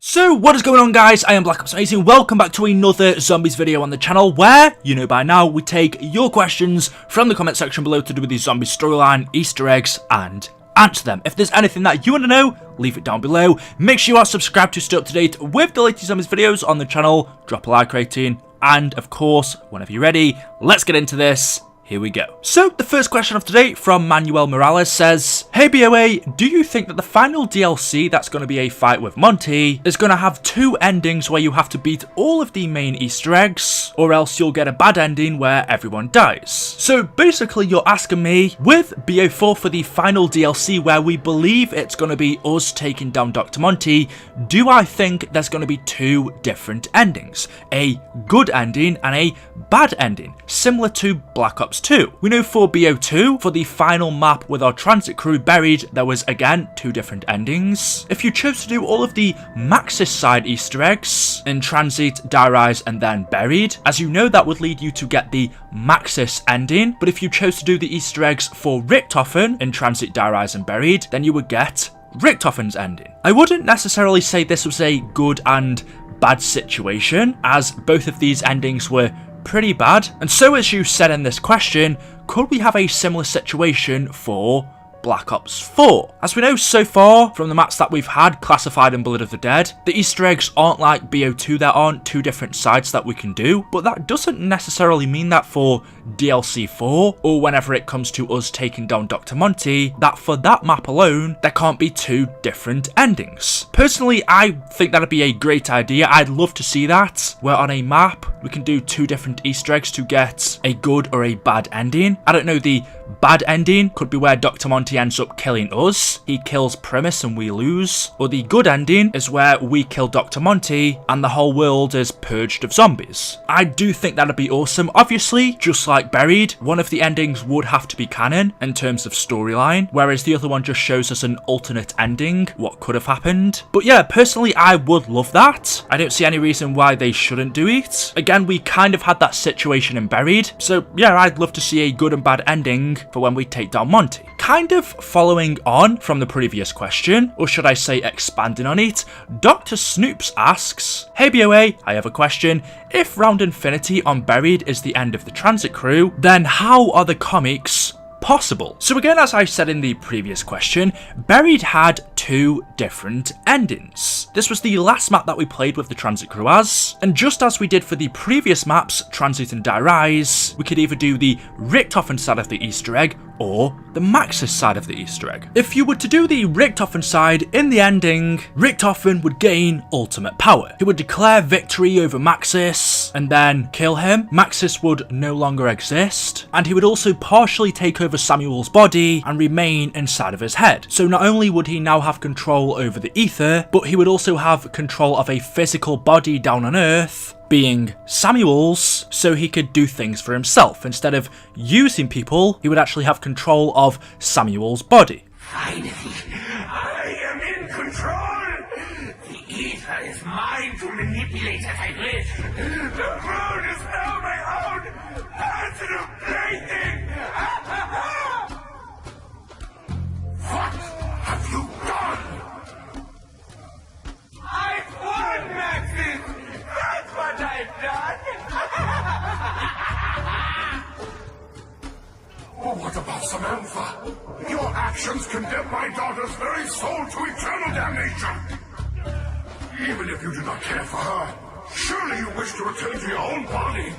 So what is going on, guys? I am BlackOpsAmazing. Welcome back to another zombies video on the channel where, you know by now, we take your questions from the comment section below to do with the zombie storyline, Easter eggs, and answer them. If there's anything that you want to know, leave it down below. Make sure you are subscribed to stay up to date with the latest zombies videos on the channel. Drop a like rating, and of course, whenever you're ready, let's get into this. Here we go. So, the first question of today from Manuel Morales says, "Hey BOA, do you think that the final DLC that's going to be a fight with Monty is going to have two endings where you have to beat all of the main Easter eggs, or else you'll get a bad ending where everyone dies?" So, basically you're asking me, with BO4 for the final DLC where we believe it's going to be us taking down Dr. Monty, do I think there's going to be two different endings? A good ending and a bad ending, similar to Black Ops 2. We know for BO2, for the final map with our transit crew buried, there was again two different endings. If you chose to do all of the Maxis side Easter eggs in Transit, Die Rise, and then buried, as you know, that would lead you to get the Maxis ending. But if you chose to do the Easter eggs for Richtofen in Transit, Die Rise, and buried, then you would get Richtofen's ending. I wouldn't necessarily say this was a good and bad situation, as both of these endings were pretty bad. And so, as you said in this question, could we have a similar situation for Black Ops 4? As we know so far from the maps that we've had, Classified and Blood of the Dead, the Easter eggs aren't like BO2, there aren't two different sides that we can do, but that doesn't necessarily mean that for DLC 4, or whenever it comes to us taking down Dr. Monty, that for that map alone, there can't be two different endings. Personally, I think that'd be a great idea. I'd love to see that, where on a map, we can do two different Easter eggs to get a good or a bad ending. I don't know, the bad ending could be where Dr. Monty ends up killing us, he kills Primus and we lose, or the good ending is where we kill Dr. Monty and the whole world is purged of zombies. I do think that'd be awesome. Obviously, just like Buried, one of the endings would have to be canon in terms of storyline, whereas the other one just shows us an alternate ending, what could have happened. But yeah, personally, I would love that. I don't see any reason why they shouldn't do it. Again, we kind of had that situation in Buried, so yeah, I'd love to see a good and bad ending for when we take down Monty. Kind of following on from the previous question, or should I say expanding on it, Dr. Snoops asks, "Hey BOA, I have a question. If Round Infinity on Buried is the end of the transit crew, then how are the comics possible?" So again, as I said in the previous question, Buried had two different endings. This was the last map that we played with the transit crew as, and just as we did for the previous maps, Transit and Die Rise, we could either do the Richtofen side of the Easter egg or the Maxis side of the Easter egg. If you were to do the Richtofen side, in the ending, Richtofen would gain ultimate power. He would declare victory over Maxis and then kill him. Maxis would no longer exist, and he would also partially take over Samuel's body and remain inside of his head. So not only would he now have control over the ether, but he would also have control of a physical body down on Earth, being Samuel's, so he could do things for himself. Instead of using people, he would actually have control of Samuel's body. Finally, I am in control! The ether is mine to manipulate as I wish. The crown is now my own personal plaything! What have you done? I've won, Maxis! That's what I've done! Oh, what about Samantha? Your actions condemn my daughter's very soul to eternal damnation! Even if you do not care for her, surely you wish to return to your own body!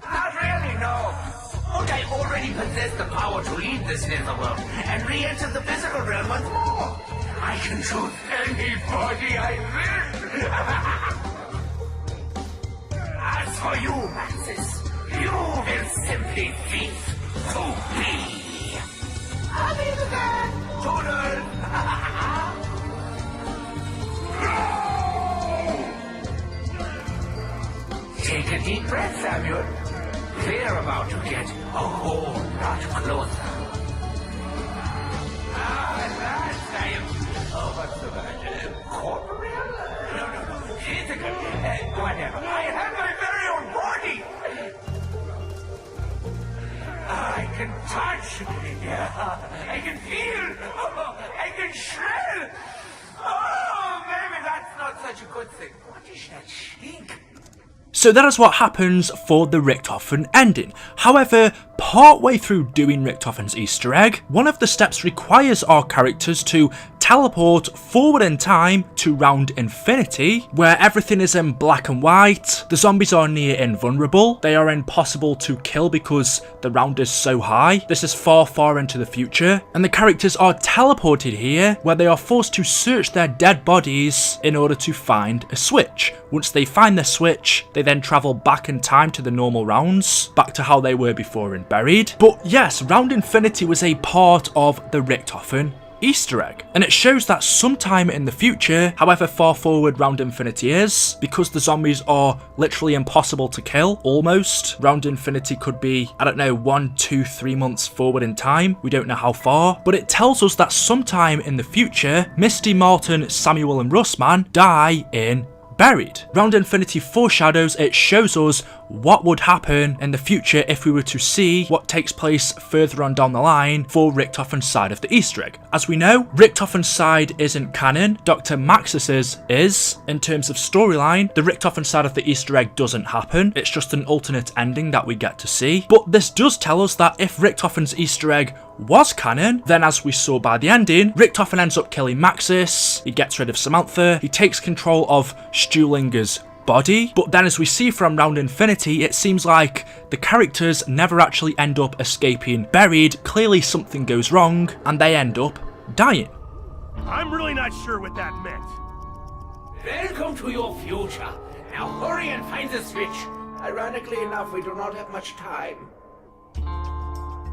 Not really, no. Look, I already possess the power to leave this netherworld and re-enter the physical realm once more. I can choose any body I will. As for you, Maxis, you will simply cease to be. I'll be the man. Toodle. No! Take a deep breath, Samuel. We're about to get a whole lot closer. At last I am... Oh, what's the matter? Corporeal? No. Physical. Whatever. I have my very own body. I can touch. Yeah. I can feel. I can smell. Oh! such a good thing. What is that stink? So that is what happens for the Richthofen ending. However, partway through doing Richthofen's Easter egg, one of the steps requires our characters to teleport forward in time to round infinity, where everything is in black and white, the zombies are near invulnerable, they are impossible to kill because the round is so high, this is far into the future, and the characters are teleported here, where they are forced to search their dead bodies in order to find a switch. Once they find the switch, they then travel back in time to the normal rounds, back to how they were before in Buried. But yes, round infinity was a part of the Richthofen Easter egg, and it shows that sometime in the future, however far forward round infinity is, because the zombies are literally impossible to kill, almost, round infinity could be, I don't know, 1, 2, 3 months forward in time, we don't know how far, but it tells us that sometime in the future, Misty, Martin, Samuel and Russman die in Buried. Round infinity foreshadows, it shows us what would happen in the future if we were to see what takes place further on down the line for Richthofen's side of the Easter egg. As we know, Richthofen's side isn't canon, Dr. Maxis's is. In terms of storyline, the Richthofen's side of the Easter egg doesn't happen, it's just an alternate ending that we get to see. But this does tell us that if Richthofen's Easter egg was canon, then as we saw by the ending, Richthofen ends up killing Maxis, he gets rid of Samantha, he takes control of Stuhlinger's body, but then as we see from round infinity, it seems like the characters never actually end up escaping Buried. Clearly something goes wrong and they end up dying. I'm really not sure what that meant. Welcome to your future. Now hurry and find the switch. Ironically enough, we do not have much time.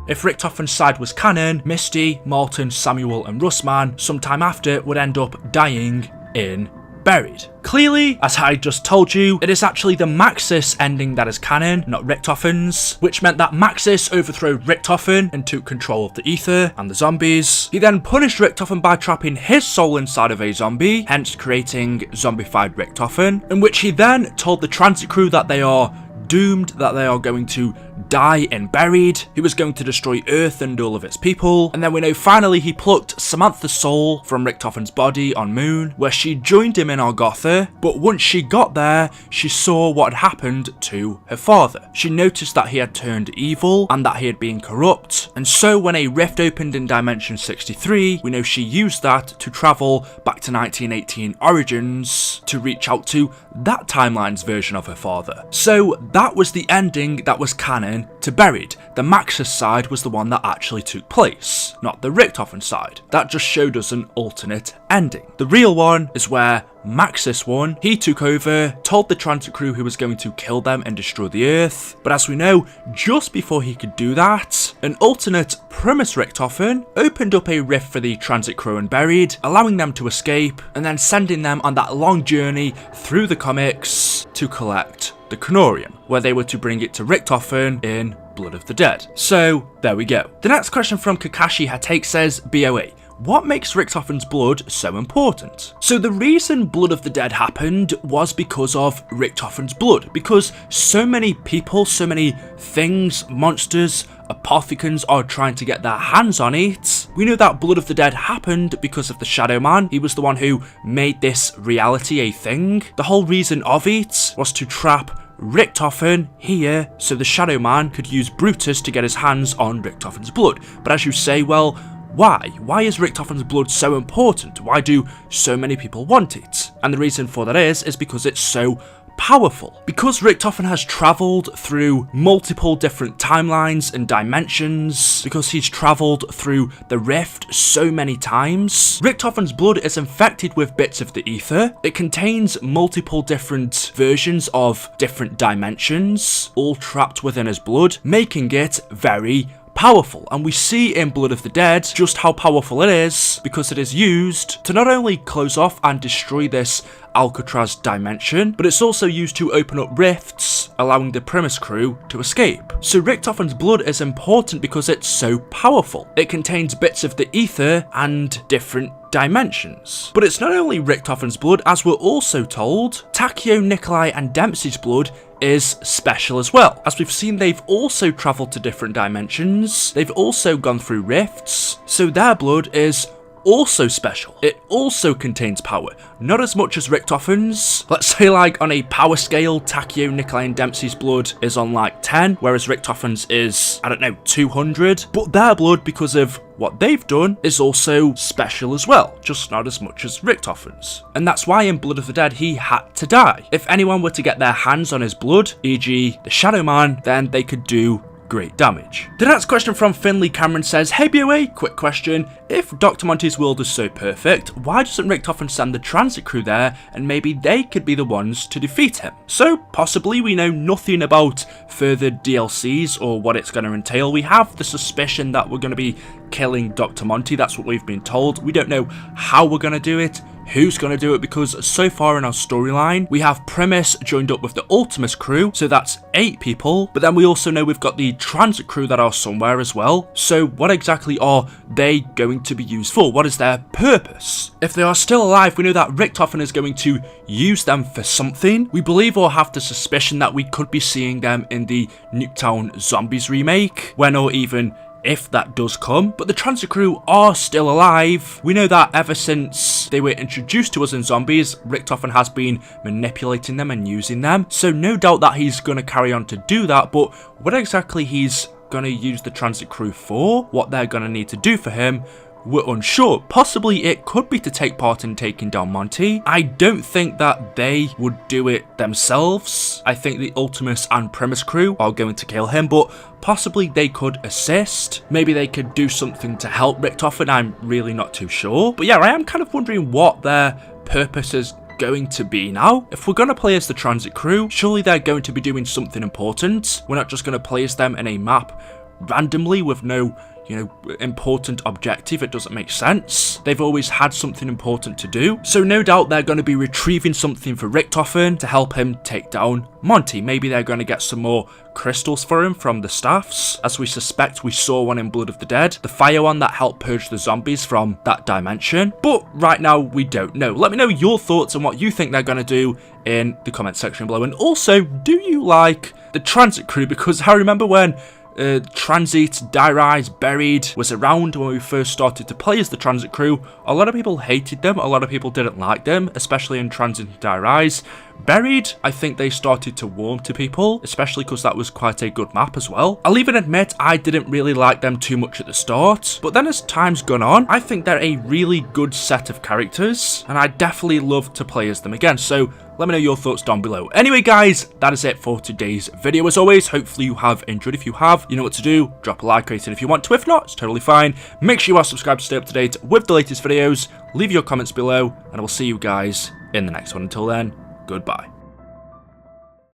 If Richthofen's side was canon, Misty, Martin, Samuel and Russman sometime after would end up dying in Buried. Clearly, as I just told you, it is actually the Maxis ending that is canon, not Richthofen's, which meant that Maxis overthrew Richthofen and took control of the ether and the zombies. He then punished Richthofen by trapping his soul inside of a zombie, hence creating zombified Richthofen, in which he then told the Tranzit crew that they are doomed, that they are going to die in Buried, he was going to destroy Earth and all of its people, and then we know finally he plucked Samantha's soul from Richthofen's body on Moon, where she joined him in Argotha, but once she got there, she saw what had happened to her father. She noticed that he had turned evil, and that he had been corrupt, and so when a rift opened in Dimension 63, we know she used that to travel back to 1918 Origins, to reach out to that timeline's version of her father. So that was the ending that was canon to Buried. The Maxis side was the one that actually took place, not the Richthofen side. That just showed us an alternate ending. The real one is where Maxis won. He took over, told the Transit crew he was going to kill them and destroy the Earth, but as we know, just before he could do that, an alternate Primus Richthofen opened up a rift for the Transit crew and Buried, allowing them to escape, and then sending them on that long journey through the comics to collect the Knorrian, where they were to bring it to Richthofen in Blood of the Dead. So there we go. The next question from Kakashi Hatake says, BOA, what makes Richthofen's blood so important? So the reason Blood of the Dead happened was because of Richthofen's blood, because so many people, so many things, monsters, apothecans are trying to get their hands on it. We know that Blood of the Dead happened because of the Shadow Man. He was the one who made this reality a thing. The whole reason of it was to trap Richthofen here so the Shadow Man could use Brutus to get his hands on Richthofen's blood. But as you say, well, why? Why is Richthofen's blood so important? Why do so many people want it? And the reason for that is because it's so powerful. Because Richthofen has travelled through multiple different timelines and dimensions, because he's travelled through the rift so many times, Richthofen's blood is infected with bits of the ether. It contains multiple different versions of different dimensions, all trapped within his blood, making it very powerful. And we see in Blood of the Dead just how powerful it is, because it is used to not only close off and destroy this Alcatraz dimension, but it's also used to open up rifts, allowing the Primus crew to escape. So Richthofen's blood is important because it's so powerful. It contains bits of the ether and different dimensions. But it's not only Richthofen's blood, as we're also told, Takeo, Nikolai and Dempsey's blood is special as well. As we've seen, they've also travelled to different dimensions, they've also gone through rifts, so their blood is also special. It also contains power. Not as much as Richtofen's. Let's say like on a power scale, Takeo, Nikolai and Dempsey's blood is on like 10, whereas Richtofen's is, I don't know, 200. But their blood, because of what they've done, is also special as well, just not as much as Richtofen's. And that's why in Blood of the Dead he had to die. If anyone were to get their hands on his blood, e.g. the Shadow Man, then they could do great damage. The next question from Finley Cameron says, hey BOA, quick question. If Dr. Monty's world is so perfect, why doesn't Richtofen send the Transit crew there and maybe they could be the ones to defeat him? So possibly we know nothing about further DLCs or what it's going to entail. We have the suspicion that we're going to be killing Dr. Monty. That's what we've been told. We don't know how we're going to do it, who's going to do it, because so far in our storyline we have Primus joined up with the Ultimus crew, so that's 8 people, but then we also know we've got the Transit crew that are somewhere as well. So what exactly are they going to be used for? What is their purpose? If they are still alive, we know that Richtofen is going to use them for something. We believe or have the suspicion that we could be seeing them in the Nuketown Zombies remake, when or even if that does come. But the Transit crew are still alive. We know that ever since they were introduced to us in Zombies, Richtofen has been manipulating them and using them. So no doubt that he's going to carry on to do that, but what exactly he's going to use the Transit crew for, what they're going to need to do for him, we're unsure. Possibly it could be to take part in taking down Monty. I don't think that they would do it themselves. I think the Ultimus and Primus crew are going to kill him, but possibly they could assist. Maybe they could do something to help Richtofen. I'm really not too sure. But yeah, I am kind of wondering what their purpose is going to be now. If we're going to play as the Transit crew, surely they're going to be doing something important. We're not just going to play as them in a map randomly with no important objective. It doesn't make sense. They've always had something important to do. So no doubt they're going to be retrieving something for Richtofen to help him take down Monty. Maybe they're going to get some more crystals for him from the staffs, as we suspect we saw one in Blood of the Dead, the fire one that helped purge the zombies from that dimension. But right now we don't know. Let me know your thoughts on what you think they're going to do in the comment section below. And also, do you like the Transit crew? Because I remember when Tranzit, Die Rise, Buried was around when we first started to play as the Transit crew. A lot of people hated them, a lot of people didn't like them, especially in Transit and Die Rise. Buried, I think they started to warm to people, especially because that was quite a good map as well. I'll even admit I didn't really like them too much at the start, but then as time's gone on, I think they're a really good set of characters, and I definitely love to play as them again. So let me know your thoughts down below. Anyway guys, that is it for today's video. As always, hopefully you have enjoyed. If you have, you know what to do. Drop a like, rate it if you want to. If not, it's totally fine. Make sure you are subscribed to stay up to date with the latest videos. Leave your comments below, and I will see you guys in the next one. Until then, goodbye.